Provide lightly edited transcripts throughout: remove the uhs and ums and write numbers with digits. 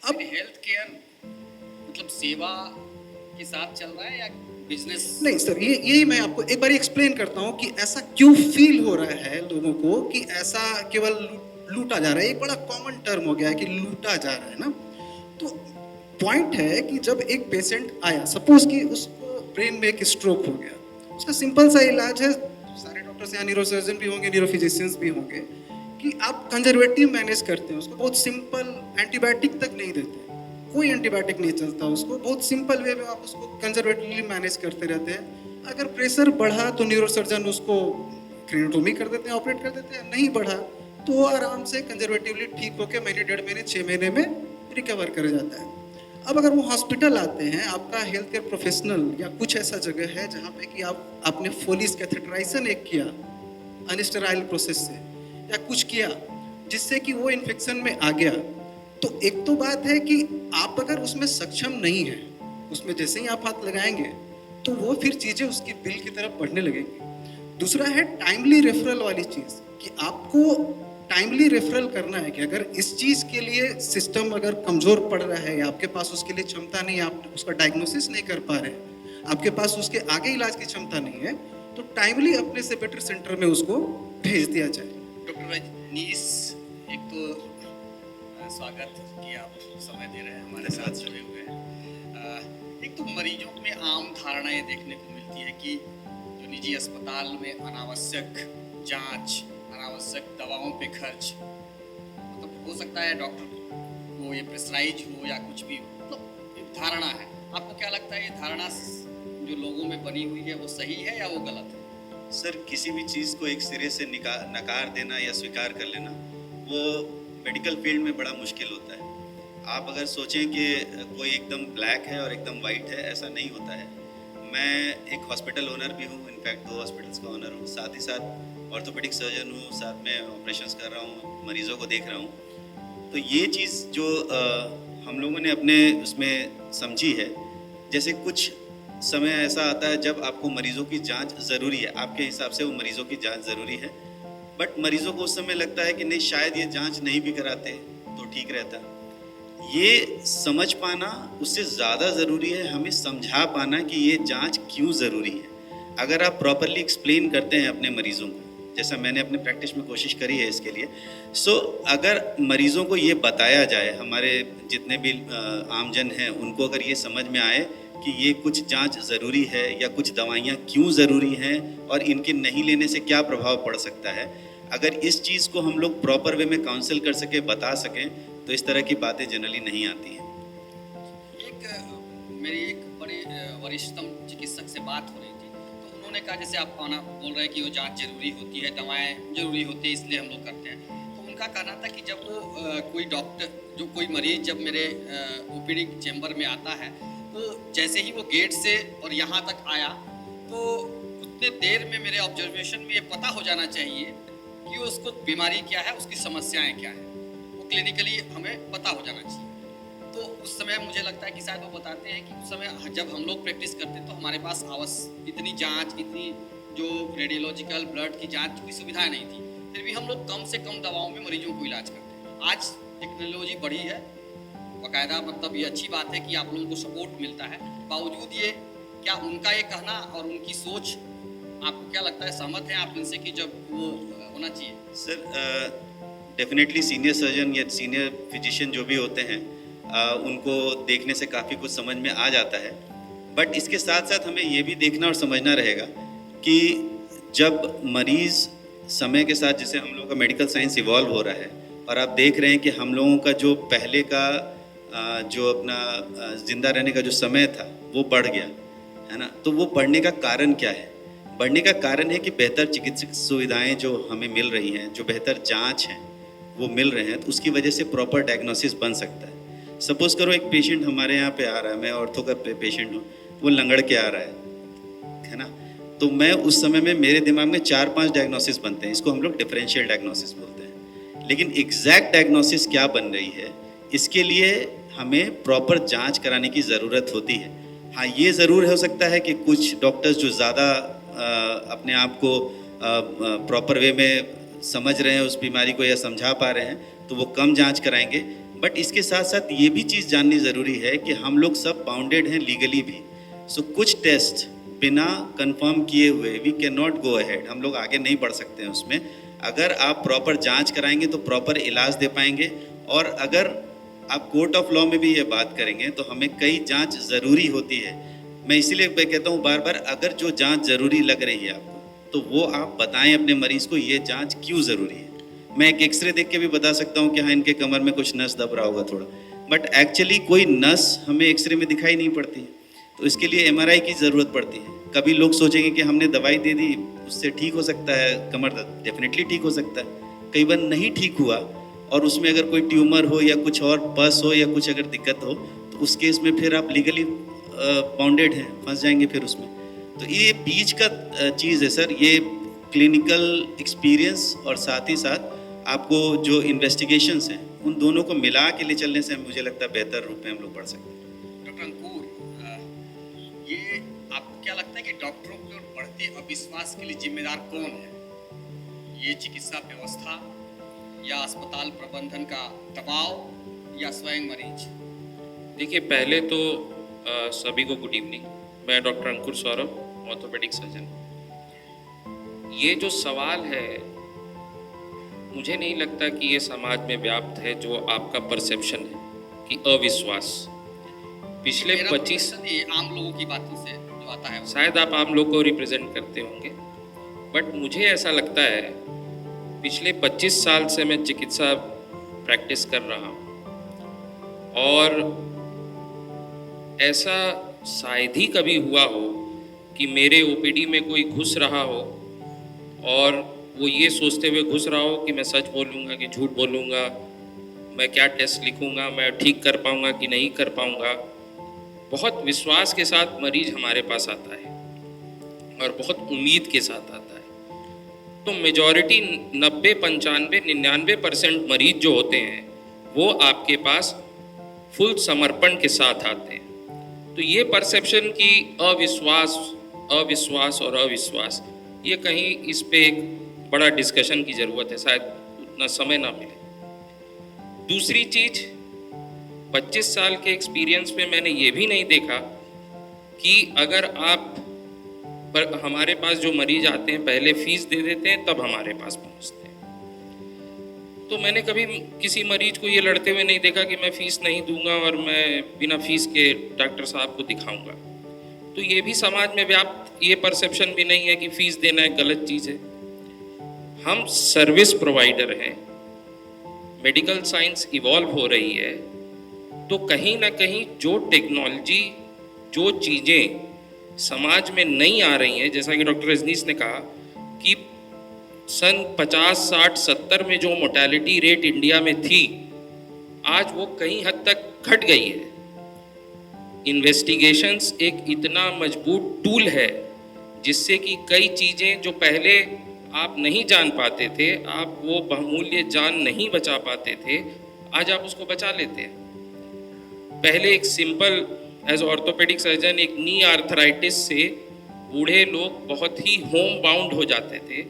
अब health care मतलब सेवा के साथ चल रहा है या बिजनेस? नहीं सर, ये यही मैं आपको एक बार एक्सप्लेन करता हूँ कि ऐसा क्यों फील हो रहा है लोगों को कि ऐसा केवल लूटा जा रहा है। एक बड़ा कॉमन टर्म हो गया है कि लूटा जा रहा है ना। तो पॉइंट है कि जब एक पेशेंट आया, सपोज कि उसको ब्रेन में एक स्ट्रोक हो गया, उसका सिंपल सा इलाज है, सारे डॉक्टर्स यहाँ न्यूरोसर्जन भी होंगे, न्यूरोफिजिशियंस भी होंगे, कि आप कंजर्वेटिव मैनेज करते हैं उसको, बहुत सिंपल, एंटीबायोटिक तक नहीं देते, कोई एंटीबायोटिक नहीं चलता उसको, बहुत सिंपल वे में आप उसको कंजर्वेटिवली मैनेज करते रहते हैं। अगर प्रेशर बढ़ा तो न्यूरोसर्जन उसको क्रेनियोटोमी कर देते हैं, ऑपरेट कर देते हैं, नहीं बढ़ा तो वो आराम से कंजर्वेटिवली ठीक होकर महीने, 1.5 महीने, 6 महीने में रिकवर कर जाता है। अब अगर वो हॉस्पिटल आते हैं, आपका हेल्थ केयर प्रोफेशनल या कुछ ऐसा जगह है जहाँ पे कि आपने फोलिस कैथेटराइजेशन एक किया अनस्टेराइल प्रोसेस से, या कुछ किया जिससे कि वो इन्फेक्शन में आ गया, तो एक तो बात है कि आप अगर उसमें सक्षम नहीं है, उसमें जैसे ही आप हाथ लगाएंगे तो वो फिर चीजें उसकी बिल की तरफ बढ़ने लगेंगी। दूसरा है टाइमली रेफरल वाली चीज, कि आपको टाइमली रेफरल करना है कि अगर इस चीज के लिए सिस्टम अगर कमजोर पड़ रहा है या आपके पास उसके लिए क्षमता नहीं है, आप उसका डायग्नोसिस नहीं कर पा रहे हैं, आपके पास उसके आगे इलाज की क्षमता नहीं है, तो टाइमली अपने से बेटर सेंटर में उसको भेज दिया जाए। डॉक्टर रजनीश, एक तो स्वागत कि आप समय दे रहे हैं, हमारे साथ जुड़े हुए हैं। एक तो मरीजों में आम धारणाएं देखने को मिलती है कि जो निजी अस्पताल में अनावश्यक जांच, अनावश्यक दवाओं पे खर्च, मतलब हो सकता है डॉक्टर को ये प्रेशराइज हो या कुछ भी, मतलब एक धारणा है। आपको क्या लगता है ये धारणा जो लोगों में बनी हुई है वो सही है या वो गलत है? सर, किसी भी चीज़ को एक सिरे से नकार देना या स्वीकार कर लेना, वो मेडिकल फील्ड में बड़ा मुश्किल होता है। आप अगर सोचें कि कोई एकदम ब्लैक है और एकदम वाइट है, ऐसा नहीं होता है। मैं एक हॉस्पिटल ओनर भी हूँ, इनफैक्ट 2 हॉस्पिटल्स का ओनर हूँ, साथ ही साथ ऑर्थोपेडिक सर्जन हूँ, साथ में ऑपरेशंस कर रहा हूँ, मरीज़ों को देख रहा हूँ। तो ये चीज़ जो हम लोगों ने अपने उसमें समझी है, जैसे कुछ समय ऐसा आता है जब आपको मरीजों की जांच ज़रूरी है, आपके हिसाब से वो मरीजों की जांच ज़रूरी है, बट मरीजों को उस समय लगता है कि नहीं, शायद ये जांच नहीं भी कराते तो ठीक रहता। ये समझ पाना उससे ज़्यादा ज़रूरी है, हमें समझा पाना कि ये जांच क्यों ज़रूरी है। अगर आप प्रॉपरली एक्सप्लेन करते हैं अपने मरीज़ों को, जैसा मैंने अपने प्रैक्टिस में कोशिश करी है इसके लिए, अगर मरीज़ों को ये बताया जाए, हमारे जितने भी आमजन हैं उनको अगर ये समझ में आए कि ये कुछ जांच ज़रूरी है या कुछ दवाइयाँ क्यों ज़रूरी हैं और इनके नहीं लेने से क्या प्रभाव पड़ सकता है, अगर इस चीज़ को हम लोग प्रॉपर वे में काउंसिल कर सके, बता सकें, तो इस तरह की बातें जनरली नहीं आती हैं। मेरी एक बड़े वरिष्ठतम चिकित्सक से बात हो रही थी, तो उन्होंने कहा जैसे आप बोल रहे हैं कि वो जांच जरूरी होती है, दवाएं जरूरी होती है, इसलिए हम लोग करते हैं। तो उनका कहना था कि जब वो कोई डॉक्टर, जो कोई मरीज जब मेरे ओपीडी चैम्बर में आता है, तो जैसे ही वो गेट से और यहाँ तक आया, तो उतने देर में मेरे ऑब्जर्वेशन में ये पता हो जाना चाहिए कि उसको बीमारी क्या है, उसकी समस्याएं क्या है, वो क्लिनिकली हमें पता हो जाना चाहिए। तो उस समय मुझे लगता है कि शायद वो बताते हैं कि उस समय जब हम लोग प्रैक्टिस करते तो हमारे पास इतनी जांच, इतनी जो रेडियोलॉजिकल ब्लड की जांच की सुविधा नहीं थी, फिर भी हम लोग कम से कम दवाओं में मरीजों को इलाज करते हैं। आज टेक्नोलॉजी बढ़ी है, बाकायदा, मतलब ये अच्छी बात है कि आप लोगों को सपोर्ट मिलता है। बावजूद ये, क्या उनका ये कहना और उनकी सोच, आपको क्या लगता है, सहमत हैं आप इनसे कि जब वो होना चाहिए? सर, डेफिनेटली सीनियर सर्जन या सीनियर फिजिशियन जो भी होते हैं, उनको देखने से काफ़ी कुछ समझ में आ जाता है, बट इसके साथ साथ हमें ये भी देखना और समझना रहेगा कि जब मरीज़ समय के साथ, जैसे हम लोगों का मेडिकल साइंस इवॉल्व हो रहा है और आप देख रहे हैं कि हम लोगों का जो पहले का जो अपना ज़िंदा रहने का जो समय था वो बढ़ गया है ना। तो वो बढ़ने का कारण क्या है? बढ़ने का कारण है कि बेहतर चिकित्सक सुविधाएं जो हमें मिल रही हैं, जो बेहतर जांच हैं वो मिल रहे हैं, तो उसकी वजह से प्रॉपर डायग्नोसिस बन सकता है। सपोज़ करो एक पेशेंट हमारे यहाँ पे आ रहा है, मैं ऑर्थो का पेशेंट हूँ, वो लंगड़ के आ रहा है ना, तो मैं उस समय में मेरे दिमाग में 4-5 डायग्नोसिस बनते हैं, इसको हम लोग डिफरेंशियल डायग्नोसिस बोलते हैं। लेकिन एग्जैक्ट डायग्नोसिस क्या बन रही है, इसके लिए हमें प्रॉपर जांच कराने की ज़रूरत होती है। हाँ, ये ज़रूर हो सकता है कि कुछ डॉक्टर्स जो ज़्यादा अपने आप को प्रॉपर वे में समझ रहे हैं उस बीमारी को या समझा पा रहे हैं, तो वो कम जांच कराएंगे, बट इसके साथ साथ ये भी चीज़ जाननी ज़रूरी है कि हम लोग सब बाउंडेड हैं लीगली भी। सो कुछ टेस्ट बिना कंफर्म किए हुए we can not go ahead, हम लोग आगे नहीं बढ़ सकते हैं उसमें। अगर आप प्रॉपर जांच कराएंगे तो प्रॉपर इलाज दे पाएंगे, और अगर आप कोर्ट ऑफ लॉ में भी ये बात करेंगे तो हमें कई जांच ज़रूरी होती है। मैं इसीलिए मैं कहता हूँ बार बार, अगर जो जांच ज़रूरी लग रही है आपको तो वो आप बताएं अपने मरीज़ को ये जांच क्यों ज़रूरी है। मैं एक एक्सरे देख के भी बता सकता हूँ कि हाँ इनके कमर में कुछ नस दब रहा होगा थोड़ा, बट एक्चुअली कोई नस हमें एक्सरे में दिखाई नहीं पड़ती है, तो इसके लिए एमआरआई की ज़रूरत पड़ती है। कभी लोग सोचेंगे कि हमने दवाई दे दी उससे ठीक हो सकता है कमर दर्द, डेफिनेटली ठीक हो सकता है। कई बार नहीं ठीक हुआ और उसमें अगर कोई ट्यूमर हो या कुछ और पस हो या कुछ अगर दिक्कत हो तो उस केस में फिर आप लीगली बाउंडेड हैं, फंस जाएंगे फिर उसमें। तो ये बीच का चीज़ है सर, ये क्लिनिकल एक्सपीरियंस और साथ ही साथ आपको जो इन्वेस्टिगेशंस हैं उन दोनों को मिला के ले चलने से मुझे लगता है बेहतर रूप में हम लोग बढ़ सकते हैं। डॉक्टर अंकुर, ये आपको क्या लगता है कि डॉक्टरों की ओर बढ़ते अविश्वास के लिए जिम्मेदार कौन है? ये चिकित्सा व्यवस्था या अस्पताल प्रबंधन का दबाव या स्वयं मरीज? देखिए, पहले तो सभी को गुड इवनिंग। मैं डॉक्टर अंकुर सौरभ, ऑर्थोपेडिक सर्जन। ये जो सवाल है, मुझे नहीं लगता कि ये समाज में व्याप्त है जो आपका परसेप्शन है कि अविश्वास। पिछले मेरा 25 question ये आम लोगों की बातों से जो आता है वो। शायद आप आम लोग को रिप्रेजेंट करते होंगे, बट मुझे ऐसा लगता है पिछले 25 साल से मैं चिकित्सा प्रैक्टिस कर रहा हूँ और ऐसा शायद ही कभी हुआ हो कि मेरे ओपीडी में कोई घुस रहा हो और वो ये सोचते हुए घुस रहा हो कि मैं सच बोलूँगा कि झूठ बोलूँगा, मैं क्या टेस्ट लिखूँगा, मैं ठीक कर पाऊँगा कि नहीं कर पाऊँगा। बहुत विश्वास के साथ मरीज हमारे पास आता है और बहुत उम्मीद के साथ आता है। तो मेजॉरिटी 90, 95, 99% मरीज जो होते हैं वो आपके पास फुल समर्पण के साथ आते हैं। तो ये परसेप्शन की अविश्वास और अविश्वास, ये कहीं इस पे एक बड़ा डिस्कशन की ज़रूरत है, शायद उतना समय ना मिले। दूसरी चीज़, 25 साल के एक्सपीरियंस में मैंने ये भी नहीं देखा कि अगर आप पर हमारे पास जो मरीज आते हैं पहले फीस दे देते हैं तब हमारे पास पहुंचते हैं। तो मैंने कभी किसी मरीज को ये लड़ते हुए नहीं देखा कि मैं फीस नहीं दूंगा और मैं बिना फीस के डॉक्टर साहब को दिखाऊंगा। तो ये भी समाज में व्याप्त ये परसेप्शन भी नहीं है कि फीस देना एक गलत चीज़ है। हम सर्विस प्रोवाइडर हैं, मेडिकल साइंस इवॉल्व हो रही है, तो कहीं ना कहीं जो टेक्नोलॉजी, जो चीज़ें समाज में नहीं आ रही हैं, जैसा कि डॉक्टर रजनीश ने कहा कि सन 50, 60, 70 में जो मोर्टेलिटी रेट इंडिया में थी, आज वो कई हद तक घट गई है। इन्वेस्टिगेशंस एक इतना मजबूत टूल है जिससे कि कई चीज़ें जो पहले आप नहीं जान पाते थे, आप वो बहुमूल्य जान नहीं बचा पाते थे, आज आप उसको बचा लेते हैं। पहले एक सिंपल एज ऑर्थोपेडिक सर्जन एक नी आर्थराइटिस से बूढ़े लोग बहुत ही होम बाउंड हो जाते थे।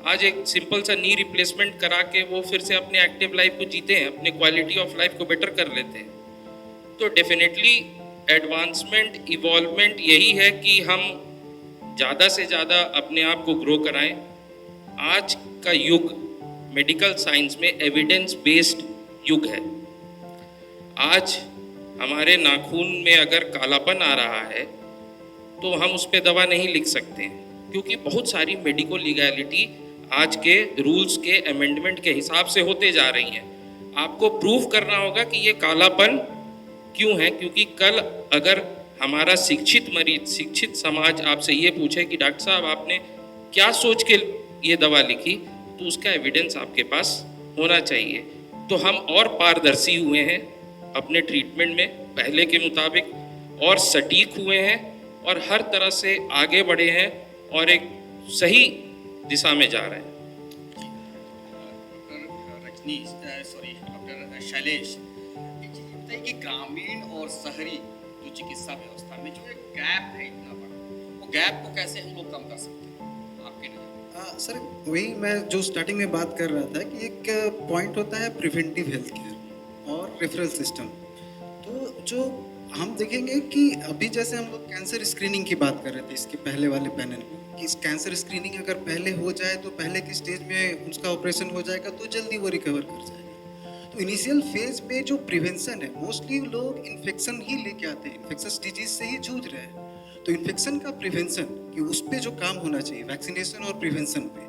आज एक सिंपल सा नी रिप्लेसमेंट करा के वो फिर से अपने एक्टिव लाइफ को जीते हैं, अपने क्वालिटी ऑफ लाइफ को बेटर कर लेते हैं। तो डेफिनेटली एडवांसमेंट, इवॉल्वमेंट यही है कि हम ज़्यादा से ज़्यादा अपने आप को ग्रो कराएं। आज का युग मेडिकल साइंस में एविडेंस बेस्ड युग है। आज हमारे नाखून में अगर कालापन आ रहा है तो हम उस पर दवा नहीं लिख सकते हैं, क्योंकि बहुत सारी मेडिको लीगैलिटी आज के रूल्स के अमेंडमेंट के हिसाब से होते जा रही हैं। आपको प्रूव करना होगा कि ये कालापन क्यों है, क्योंकि कल अगर हमारा शिक्षित मरीज, शिक्षित समाज आपसे ये पूछे कि डॉक्टर साहब आपने क्या सोच के ये दवा लिखी, तो उसका एविडेंस आपके पास होना चाहिए। तो हम और पारदर्शी हुए हैं अपने ट्रीटमेंट में पहले के मुताबिक, और सटीक हुए हैं और हर तरह से आगे बढ़े हैं और एक सही दिशा में जा रहे हैं। डॉक्टर रजनीश, डॉक्टर शैलेश, एक चीज़ बताइए कि ग्रामीण और शहरी जो चिकित्सा व्यवस्था में जो एक गैप है इतना बड़ा, वो गैप को कैसे हम लोग कम कर सकते हैं आपके नज़र? सर वही मैं जो स्टार्टिंग में बात कर रहा था कि एक पॉइंट होता है प्रिवेंटिव हेल्थ केयर और रेफरल सिस्टम। तो जो हम देखेंगे कि अभी जैसे हम लोग कैंसर स्क्रीनिंग की बात कर रहे थे इसके पहले वाले पैनल में, कि इस कैंसर स्क्रीनिंग अगर पहले हो जाए तो पहले की स्टेज में उसका ऑपरेशन हो जाएगा तो जल्दी वो रिकवर कर जाएगा। तो इनिशियल फेज में जो प्रिवेंशन है, मोस्टली लोग इन्फेक्शन ही लेके आते हैं, इन्फेक्शस डिजीज से ही जूझ रहे हैं। तो इन्फेक्शन का प्रिवेंशन, कि उस पे जो काम होना चाहिए वैक्सीनेशन और प्रिवेंशन पे,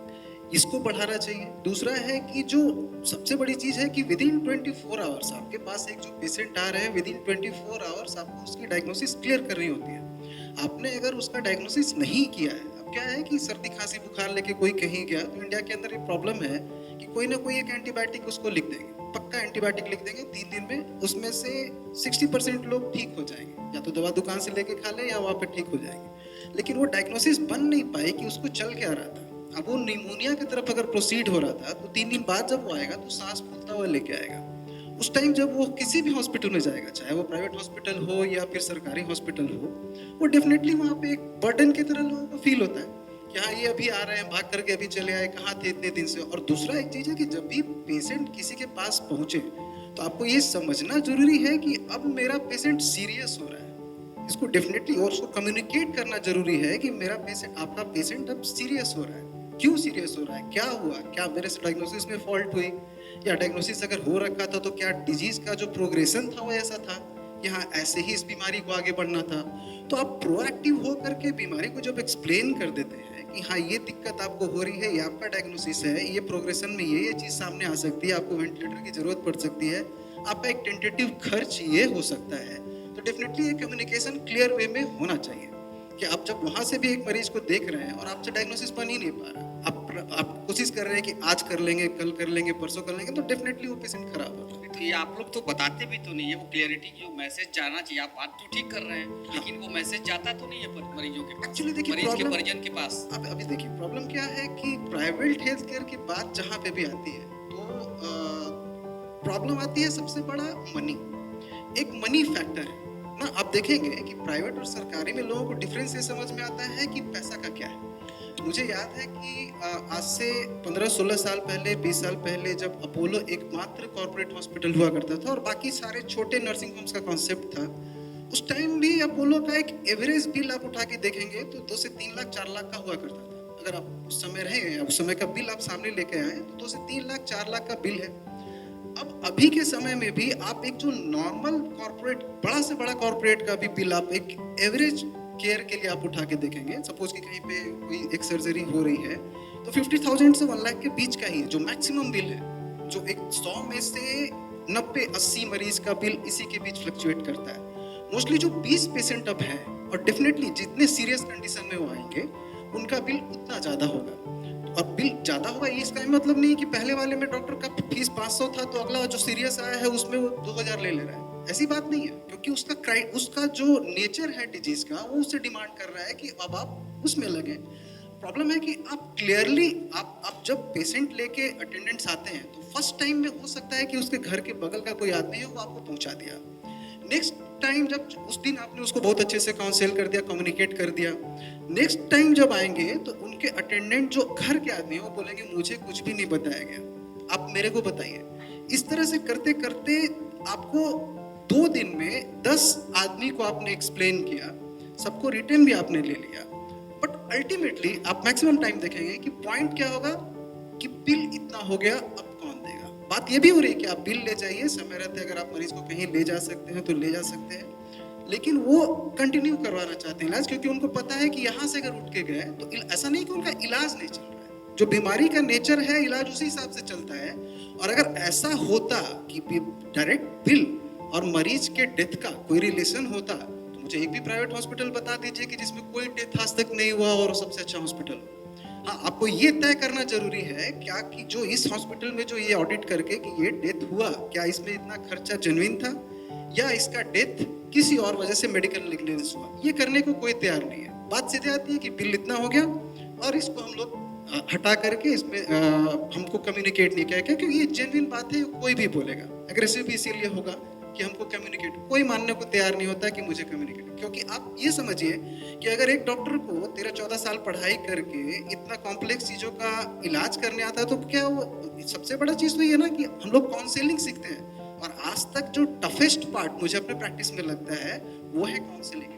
इसको बढ़ाना चाहिए। दूसरा है कि जो सबसे बड़ी चीज़ है कि विद इन 24 आवर्स आपके पास एक जो पेशेंट आ रहे हैं, विद इन 24 आवर्स आपको उसकी डायग्नोसिस क्लियर करनी होती है। आपने अगर उसका डायग्नोसिस नहीं किया है, अब क्या है कि सर्दी खांसी बुखार लेके कोई कहीं गया तो इंडिया के अंदर ये प्रॉब्लम है कि कोई ना कोई एक एंटीबायोटिक उसको लिख देंगे, पक्का एंटीबायोटिक लिख देंगे 3 दिन में, उसमें से 60% लोग ठीक हो जाएंगे, या तो दवा दुकान से लेके खा ले या वहाँ पे ठीक हो जाएंगे। लेकिन वो डायग्नोसिस बन नहीं पाए कि उसको चल क्या रहा था। अब वो निमोनिया की तरफ अगर प्रोसीड हो रहा था तो 3 दिन बाद जब वो आएगा तो सांस फूलता हुआ लेके आएगा। उस टाइम जब वो किसी भी हॉस्पिटल में जाएगा, चाहे वो प्राइवेट हॉस्पिटल हो या फिर सरकारी हॉस्पिटल हो, वो डेफिनेटली वहाँ पे एक बर्डन की तरह लोगों को फील होता है कि हाँ ये अभी आ रहे हैं, भाग करके अभी चले आए, कहाँ थे इतने दिन से। और दूसरा एक चीज़ है कि जब भी पेशेंट किसी के पास पहुँचे तो आपको ये समझना जरूरी है कि अब मेरा पेशेंट सीरियस हो रहा है। इसको डेफिनेटली और उसको कम्युनिकेट करना जरूरी है कि मेरा पेशेंट, आपका पेशेंट अब सीरियस हो रहा है। क्यों सीरियस हो रहा है, क्या हुआ, क्या मेरे से डायग्नोसिस में फॉल्ट हुई, या डायग्नोसिस अगर हो रखा था तो क्या डिजीज का जो प्रोग्रेशन था वो ऐसा था कि हाँ ऐसे ही इस बीमारी को आगे बढ़ना था। तो आप प्रोएक्टिव हो करके बीमारी को जब एक्सप्लेन कर देते हैं कि हाँ ये दिक्कत आपको हो रही है, ये आपका डायग्नोसिस है, ये प्रोग्रेशन में ये चीज़ सामने आ सकती है, आपको वेंटिलेटर की जरूरत पड़ सकती है, आपका एक टेंटेटिव खर्च ये हो सकता है, तो डेफिनेटली ये कम्युनिकेशन क्लियर वे में होना चाहिए कि आप जब वहाँ से भी एक मरीज को देख रहे हैं और आपसे डायग्नोसिस बन ही नहीं पा रहा, आप कोशिश कर रहे हैं कि आज कर लेंगे, कल कर लेंगे, परसों कर लेंगे, तो डेफिनेटली वो पेशेंट खराब होगा। तो ये आप लोग तो बताते भी तो नहीं है, वो क्लियरिटी जो मैसेज जाना चाहिए, आप बात तो ठीक कर रहे हैं लेकिन वो मैसेज जाता तो नहीं है मरीजों के पास, एक्चुअली देखिए मरीज के परिजन के पास। अब अभी देखिए प्रॉब्लम क्या है कि प्राइवेट हेल्थ केयर की बात जहाँ पे भी आती है तो प्रॉब्लम आती है सबसे बड़ा मनी, एक मनी फैक्टर है ना। आप देखेंगे कि प्राइवेट और सरकारी में लोगों को डिफरेंस ये समझ में आता है कि पैसा का क्या है। मुझे याद है कि आज से 15-16 साल पहले, 20 साल पहले, जब अपोलो एकमात्र कॉर्पोरेट हॉस्पिटल हुआ करता था और बाकी सारे छोटे नर्सिंग होम्स का कॉन्सेप्ट था, उस टाइम भी अपोलो का एक एवरेज बिल आप उठा के देखेंगे तो 2 से 3 लाख 4 लाख का हुआ करता था। अगर आप उस समय रहे, उस समय का बिल आप सामने लेके आए तो 2 से 3 लाख 4 लाख का बिल है। अब अभी के समय में भी आप एक जो नॉर्मल कॉर्पोरेट, बड़ा से बड़ा कॉर्पोरेट का भी बिल आप एक एवरेज केयर के लिए आप उठा के देखेंगे, सपोज कि कहीं पे कोई एक सर्जरी हो रही है तो 50,000 से 1 लाख के बीच का ही है जो मैक्सिमम बिल है, जो एक 100 में से 90-80 मरीज का बिल इसी के बीच फ्लक्चुएट करता है। मोस्टली जो 20 पेशेंट अब हैं और डेफिनेटली जितने सीरियस कंडीशन में वो आएंगे उनका बिल उतना ज़्यादा होगा। और बिल ज़्यादा होगा इसका मतलब नहीं कि पहले वाले में डॉक्टर का फीस 500 था तो अगला जो सीरियस आया है उसमें वो 2000 ले रहा है, ऐसी बात नहीं है, क्योंकि उसका जो नेचर है डिजीज का वो उससे डिमांड कर रहा है कि अब आप उसमें लगे। प्रॉब्लम है कि आप क्लियरली आप जब पेशेंट लेके अटेंडेंट्स आते हैं तो फर्स्ट टाइम में हो सकता है कि उसके घर के बगल का कोई आदमी है वो आपको पहुंचा दिया, नेक्स्ट टाइम जब उस दिन आपने उसको बहुत अच्छे से काउंसिल कर दिया, कम्युनिकेट कर दिया, नेक्स्ट टाइम जब आएंगे तो उनके अटेंडेंट जो घर के आदमी है वो बोलेंगे मुझे कुछ भी नहीं बताया गया, आप मेरे को बताइए। इस तरह से करते करते आपको 2 दिन में 10 आदमी को आपने एक्सप्लेन किया, सबको रिटर्न भी आपने ले लिया, बट अल्टीमेटली आप मैक्सिमम टाइम देखेंगे कि पॉइंट क्या होगा कि बिल इतना हो गया, अब कौन देगा। बात ये भी हो रही है कि आप बिल ले जाइए, समय रहते अगर आप मरीज को कहीं ले जा सकते हैं तो ले जा सकते हैं, लेकिन वो कंटिन्यू करवाना चाहते हैं इलाज, क्योंकि उनको पता है कि यहाँ से अगर उठ के गए तो ऐसा नहीं कि उनका इलाज नहीं चल रहा है, जो बीमारी का नेचर है इलाज उसी हिसाब से चलता है। और अगर ऐसा होता कि डायरेक्ट बिल और मरीज के डेथ का कोई रिलेशन होता तो मुझे एक भी प्राइवेट हॉस्पिटल बता दीजिए कि जिसमें कोई डेथ आज तक नहीं हुआ और सबसे अच्छा हॉस्पिटल हो। हाँ, आपको ये तय करना जरूरी है क्या कि जो इस हॉस्पिटल में जो ये ऑडिट करके कि ये डेथ हुआ, क्या इसमें इतना खर्चा जेन्युइन था या इसका डेथ किसी और वजह से मेडिकल नेग्लिजेंस हुआ, ये करने को कोई तैयार नहीं है। बात सीधे आती है कि बिल इतना हो गया और इसको हम लोग हटा करके इसमें हमको कम्युनिकेट नहीं किया, क्योंकि ये जेन्युइन बात है, कोई भी बोलेगा। एग्रेसिव भी इसीलिए होगा कि हमको कम्युनिकेट, कोई मानने को तैयार नहीं होता कि मुझे कम्युनिकेट, क्योंकि आप ये समझिए कि अगर एक डॉक्टर को 13-14 साल पढ़ाई करके इतना कॉम्प्लेक्स चीज़ों का इलाज करने आता है तो क्या वो सबसे बड़ा चीज़ तो ये है ना कि हम लोग काउंसलिंग सीखते हैं। और आज तक जो टफेस्ट पार्ट मुझे अपने प्रैक्टिस में लगता है वो है काउंसलिंग,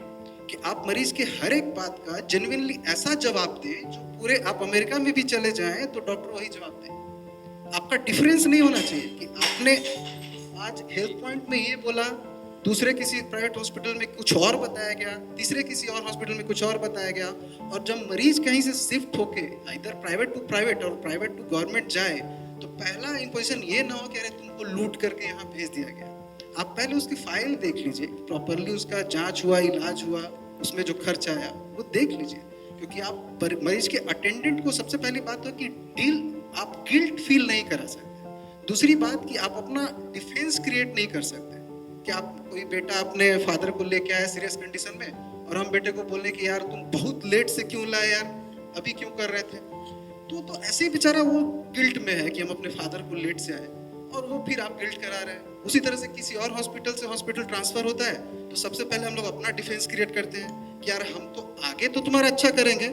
कि आप मरीज के हर एक बात का जेन्युइनली ऐसा जवाब दें जो पूरे, आप अमेरिका में भी चले जाएं तो डॉक्टर वही जवाब दे। आपका डिफरेंस नहीं होना चाहिए कि आपने आज हेल्थ पॉइंट में ये बोला, दूसरे किसी प्राइवेट हॉस्पिटल में कुछ और बताया गया, तीसरे किसी और हॉस्पिटल में कुछ और बताया गया, और जब मरीज कहीं से शिफ्ट होके इधर प्राइवेट टू प्राइवेट और प्राइवेट टू गवर्नमेंट जाए तो पहला इंपोजिशन ये ना हो कि अरे तुमको लूट करके यहाँ भेज दिया गया। आप पहले उसकी फाइल देख लीजिए, प्रॉपरली उसका जांच हुआ, इलाज हुआ, उसमें जो खर्च आया वो देख लीजिए, क्योंकि आप मरीज के अटेंडेंट को सबसे पहली बात हो कि आप गिल्ट फील नहीं करा सकते। दूसरी बात कि आप अपना डिफेंस क्रिएट नहीं कर सकते कि आप कोई बेटा अपने फादर को लेके आया सीरियस कंडीशन में और हम बेटे को बोले कि यार तुम बहुत लेट से क्यों लाए यार, अभी क्यों कर रहे थे, तो ऐसे ही बेचारा वो गिल्ट में है कि हम अपने फादर को लेट से आए और वो फिर आप गिल्ट करा रहे हैं। उसी तरह से किसी और हॉस्पिटल से हॉस्पिटल ट्रांसफर होता है तो सबसे पहले हम लोग अपना डिफेंस क्रिएट करते हैं कि यार हम तो आगे तो तुम्हारा अच्छा करेंगे,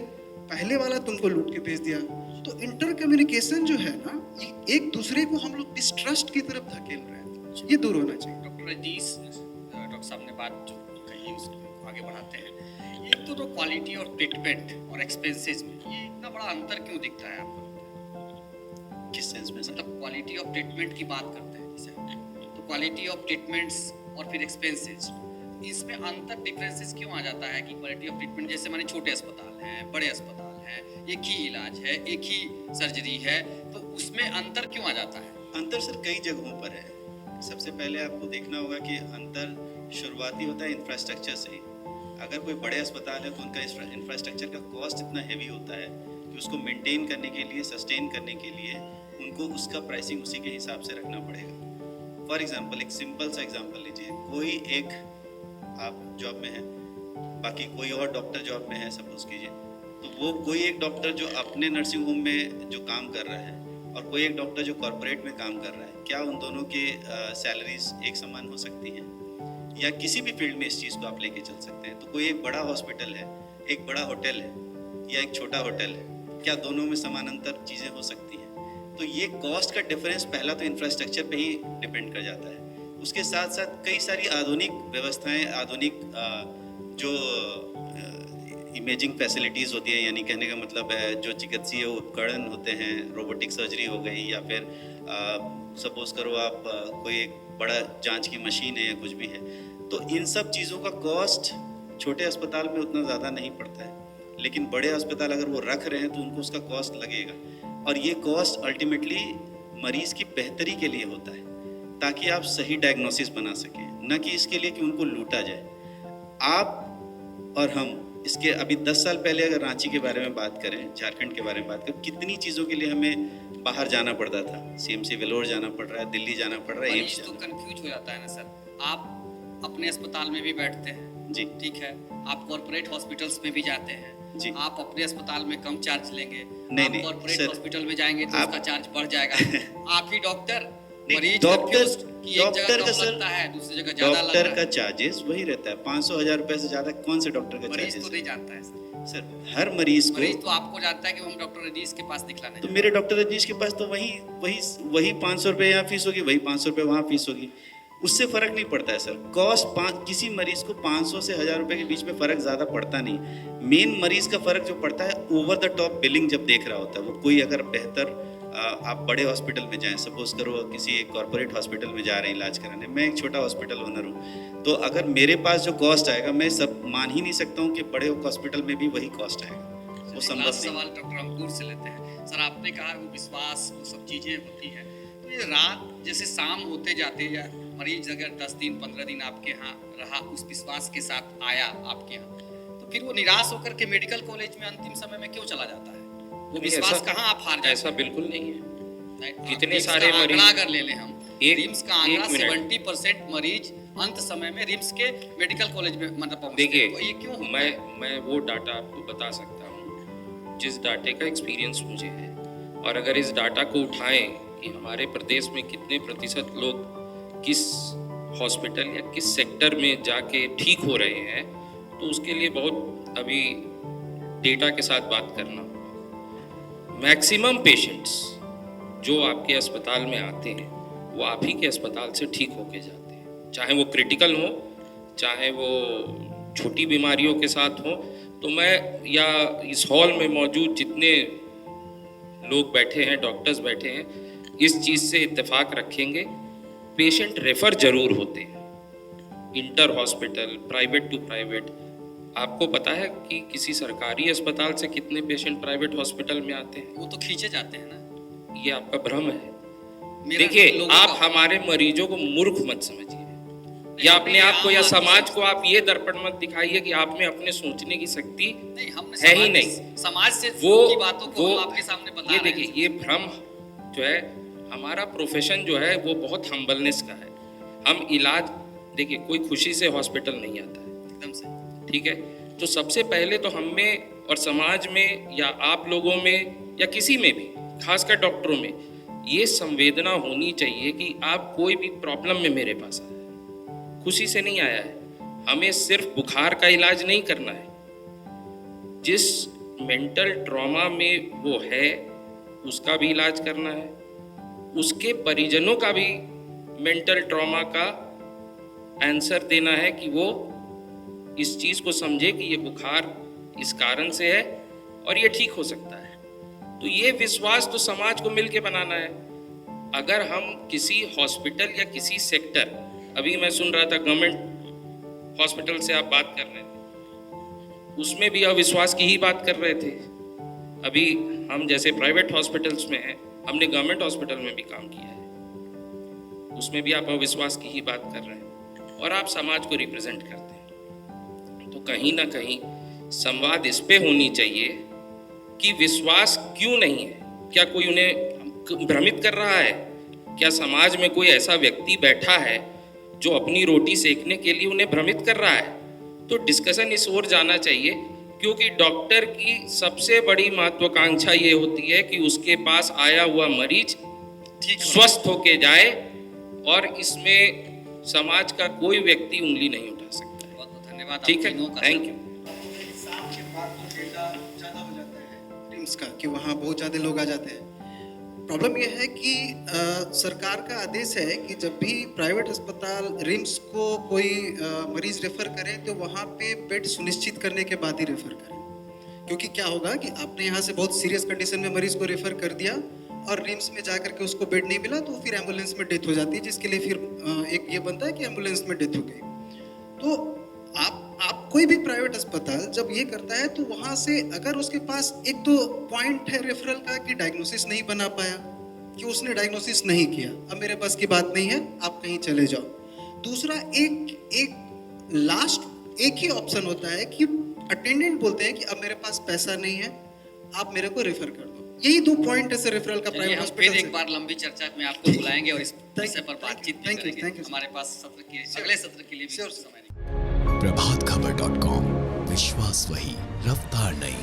पहले वाला तुमको लूट के भेज दिया। तो इंटर कम्युनिकेशन जो है ना, ये एक दूसरे को हम लोग डिस्ट्रस्ट की तरफ धकेल रहे हैं, ये दूर होना चाहिए। डॉक्टर अजीज, डॉक्टर साहब ने बात जो कही उसको आगे बढ़ाते हैं। एक तो क्वालिटी और ट्रीटमेंट और एक्सपेंसेस में ये इतना बड़ा अंतर क्यों दिखता है आपको? किस सेंस में सर? मतलब क्वालिटी ऑफ ट्रीटमेंट की बात करते हैं जैसे, तो क्वालिटी ऑफ ट्रीटमेंट्स और फिर एक्सपेंसेस, इसमें अंतर डिफरेंसेस क्यों आ जाता है कि क्वालिटी ऑफ ट्रीटमेंट, जैसे माने छोटे अस्पताल हैं, बड़े अस्पताल हैं, एक ही इलाज है, एक ही सर्जरी है, तो उसमें अंतर क्यों आ जाता है? अंतर सर कई जगहों पर है। सबसे पहले आपको देखना होगा कि अंतर शुरुआती होता है इंफ्रास्ट्रक्चर से ही। अगर कोई बड़े अस्पताल है तो उनका इंफ्रास्ट्रक्चर का कॉस्ट इतना हैवी होता है कि उसको मेंटेन करने के लिए, सस्टेन करने के लिए उनको उसका प्राइसिंग उसी के हिसाब से रखना पड़ेगा। फॉर एग्जांपल, एक सिंपल सा एग्जांपल लीजिए, कोई एक आप जॉब में है, बाकी कोई और डॉक्टर जॉब में है सपोज कीजिए, तो वो कोई एक डॉक्टर जो अपने नर्सिंग होम में जो काम कर रहा है और कोई एक डॉक्टर जो कॉर्पोरेट में काम कर रहा है, क्या उन दोनों के सैलरीज एक समान हो सकती हैं? या किसी भी फील्ड में इस चीज़ को आप लेके चल सकते हैं। तो कोई एक बड़ा हॉस्पिटल है, एक बड़ा होटल है या एक छोटा होटल है, क्या दोनों में समानांतर चीज़ें हो सकती हैं? तो ये कॉस्ट का डिफरेंस पहला तो इंफ्रास्ट्रक्चर पे ही डिपेंड कर जाता है। उसके साथ साथ कई सारी आधुनिक व्यवस्थाएं, आधुनिक जो इमेजिंग फैसिलिटीज़ होती है, यानी कहने का मतलब है जो चिकित्सीय उपकरण होते हैं, रोबोटिक सर्जरी हो गई या फिर सपोज करो आप कोई एक बड़ा जांच की मशीन है या कुछ भी है, तो इन सब चीज़ों का कॉस्ट छोटे अस्पताल में उतना ज़्यादा नहीं पड़ता है, लेकिन बड़े अस्पताल अगर वो रख रहे हैं तो उनको उसका कॉस्ट लगेगा, और ये कॉस्ट अल्टीमेटली मरीज़ की बेहतरी के लिए होता है ताकि आप सही डायग्नोसिस बना सकें, न कि इसके लिए कि उनको लूटा जाए। आप और हम इसके अभी 10 साल पहले अगर रांची के बारे में बात करें, झारखंड के बारे में बात करें, कितनी चीज़ों के लिए हमें बाहर जाना पड़ता था। सीएमसी वेलोर जाना पड़ रहा है, दिल्ली जाना पड़ रहा है, मरीज तो कंफ्यूज हो जाता है ना सर। आप अपने अस्पताल में भी बैठते हैं जी, ठीक है, आप कॉर्पोरेट हॉस्पिटल्स में भी जाते हैं जी, आप अपने अस्पताल में कम चार्ज लेंगे, नहीं, आप नहीं, कॉर्पोरेट सर, हॉस्पिटल में जाएंगे तो आप- उसका चार्ज बढ़ जाएगा। आप ही डॉक्टर, मरीज डॉक्टर confused कि एक डॉक्टर जगह का कम सर, लगता है, दूसरी जगह ज्यादा लग डॉक्टर रहा का है। चार्जेस वही रहता है, 500,000 रुपए से ज़्यादा कौन से डॉक्टर का मरीज चार्जेस? तो नहीं जानता है सर। सर हर मरीज मरीज को, तो आपको जानता है कि हम डॉक्टर अजीज के पास दिखलाने तो जाएं। मेरे डॉक्टर रजनीश के पास तो वही 500 रुपये यहाँ फीस होगी, वही 500 रुपये वहाँ फीस होगी, उससे फ़र्क नहीं पड़ता है सर। कॉस्ट किसी मरीज को 500 से 1000 रुपये के बीच में फ़र्क ज़्यादा पड़ता नहीं। मेन मरीज का फ़र्क जो पड़ता है ओवर द टॉप बिलिंग जब देख रहा होता है वो, कोई अगर बेहतर आप बड़े हॉस्पिटल में जाएं, सपोज करो किसी एक कॉर्पोरेट हॉस्पिटल में जा रहे हैं इलाज कराने, मैं एक छोटा हॉस्पिटल ओनर हूँ, तो अगर मेरे पास जो कॉस्ट आएगा मैं सब मान ही नहीं सकता हूँ कि बड़े हॉस्पिटल में भी वही कॉस्ट आएगा, वो संभव लास्ट नहीं। सवाल डॉक्टर अंकुर से लेते हैं। सर आपने कहा वो विश्वास, वो सब चीजें होती हैं, तो ये रात जैसे शाम होते जाते या मरीज अगर 10 दिन 15 दिन आपके यहाँ रहा, उस विश्वास के साथ आया आपके यहाँ, तो फिर वो निराश होकर के मेडिकल कॉलेज में अंतिम समय में क्यों चला जाता है? वो नहीं, विश्वास ऐसा- कहाँ आप हार जाते ऐसा हैं? बिल्कुल नहीं है। नहीं, कितने रिम्स सारे का आंकड़ा मरीज- अगर ले लें हम, एक- रिम्स का आंकड़ा एक मिनट। 70% मरीज अंत समय में रिम्स के मेडिकल कॉलेज में मतलब पहुंचते हैं। देखिए, तो ये क्यों होता है? मैं वो डाटा आपको बता सकता हूँ जिस डाटे का एक्सपीरियंस मुझे है, और अगर इस डाटा को उठाएं कि हमारे प्रदेश में कितने प्रतिशत लोग किस हॉस्पिटल या किस सेक्टर में जाके ठीक हो रहे हैं, तो उसके लिए बहुत अभी डेटा के साथ बात करना होगा। मैक्सिमम पेशेंट्स जो आपके अस्पताल में आते हैं वो आप ही के अस्पताल से ठीक होके जाते हैं, चाहे वो क्रिटिकल हो, चाहे वो छोटी बीमारियों के साथ हो। तो मैं या इस हॉल में मौजूद जितने लोग बैठे हैं, डॉक्टर्स बैठे हैं, इस चीज़ से इत्तेफाक रखेंगे, पेशेंट रेफर जरूर होते हैं inter hospital, private to private. आपको पता है कि किसी सरकारी अस्पताल से कितने पेशेंट प्राइवेट हॉस्पिटल में आते हैं? वो तो खींचे जाते हैं ना। ये आपका भ्रम है। मेरा देखिए, लोगों आप का- हमारे मरीजों को मूर्ख मत समझिए, या अपने आप को या समाज को आप ये दर्पण मत दिखाइए कि आप में अपने सोचने की शक्ति नहीं, हमने है ही समाज- नहीं। समाज से वो की बातों को हम आपके सामने बता ये रहे देखिए, हैं। ये भ्रम जो है, हमारा प्रोफेशन जो है वो बहुत हम्बलनेस का है। हम इलाज, देखिए, कोई खुशी से हॉस्पिटल नहीं आता है, एकदम से ठीक है? तो सबसे पहले तो हम में और समाज में या आप लोगों में या किसी में भी, खासकर डॉक्टरों में, ये संवेदना होनी चाहिए कि आप कोई भी प्रॉब्लम में मेरे पास आए, खुशी से नहीं आया है। हमें सिर्फ बुखार का इलाज नहीं करना है, जिस मेंटल ट्रॉमा में वो है उसका भी इलाज करना है, उसके परिजनों का भी मेंटल ट्रॉमा का आंसर देना है कि वो इस चीज़ को समझे कि ये बुखार इस कारण से है और ये ठीक हो सकता है। तो ये विश्वास तो समाज को मिलके बनाना है। अगर हम किसी हॉस्पिटल या किसी सेक्टर, अभी मैं सुन रहा था गवर्नमेंट हॉस्पिटल से आप बात कर रहे थे, उसमें भी अविश्वास की ही बात कर रहे थे। अभी हम जैसे प्राइवेट हॉस्पिटल्स में हैं, हमने गवर्नमेंट हॉस्पिटल में भी काम किया है, उसमें भी आप अविश्वास की ही बात कर रहे हैं और आप समाज को रिप्रेजेंट करते हैं। तो कहीं ना कहीं संवाद इस पे होनी चाहिए कि विश्वास क्यों नहीं है, क्या कोई उन्हें भ्रमित कर रहा है, क्या समाज में कोई ऐसा व्यक्ति बैठा है जो अपनी रोटी सेकने के लिए उन्हें भ्रमित कर रहा है? तो डिस्कशन इस ओर जाना चाहिए, क्योंकि डॉक्टर की सबसे बड़ी महत्वाकांक्षा ये होती है कि उसके पास आया हुआ मरीज ठीक स्वस्थ होके जाए, और इसमें समाज का कोई व्यक्ति उंगली नहीं उठा सकता है। बहुत बहुत धन्यवाद। ठीक है, आप तीनों का। Thank you. एग्जाम के बाद तो डेटा ज़्यादा हो जाता है रिम्स का, कि वहाँ बहुत ज़्यादा लोग आ जाते हैं। प्रॉब्लम यह है कि सरकार का आदेश है कि जब भी प्राइवेट अस्पताल रिम्स को कोई मरीज रेफर करें तो वहाँ पे बेड सुनिश्चित करने के बाद ही रेफर करें, क्योंकि क्या होगा कि आपने यहाँ से बहुत सीरियस कंडीशन में मरीज को रेफर कर दिया और रिम्स में जाकर के उसको बेड नहीं मिला, तो फिर एम्बुलेंस में डेथ हो जाती है, जिसके लिए फिर एक ये बनता है कि एम्बुलेंस में डेथ हो गई। तो आप कोई भी प्राइवेट अस्पताल जब ये करता है तो वहाँ से अगर उसके पास एक तो पॉइंट है रेफरल का कि डायग्नोसिस नहीं बना पाया, कि उसने डायग्नोसिस नहीं किया, अब मेरे पास की बात नहीं है, आप कहीं चले जाओ। दूसरा एक लास्ट एक ही ऑप्शन होता है कि अटेंडेंट बोलते हैं कि अब मेरे पास पैसा नहीं है, आप मेरे को रेफर कर दो। यही दो पॉइंट है सर रेफरल का चलिए, प्राइवेट हम हॉस्पिटल फिर से। एक बार लंबी चर्चा में आपको बुलाएंगे और इस विषय पर you, बातचीत भी thank you, करेंगे। thank you, sir. हमारे पास सत्र के अगले सत्र के लिए भी Sure, कुछ sir. समय नहीं। प्रभात खबर .com, विश्वास वही, रफ्तार नहीं।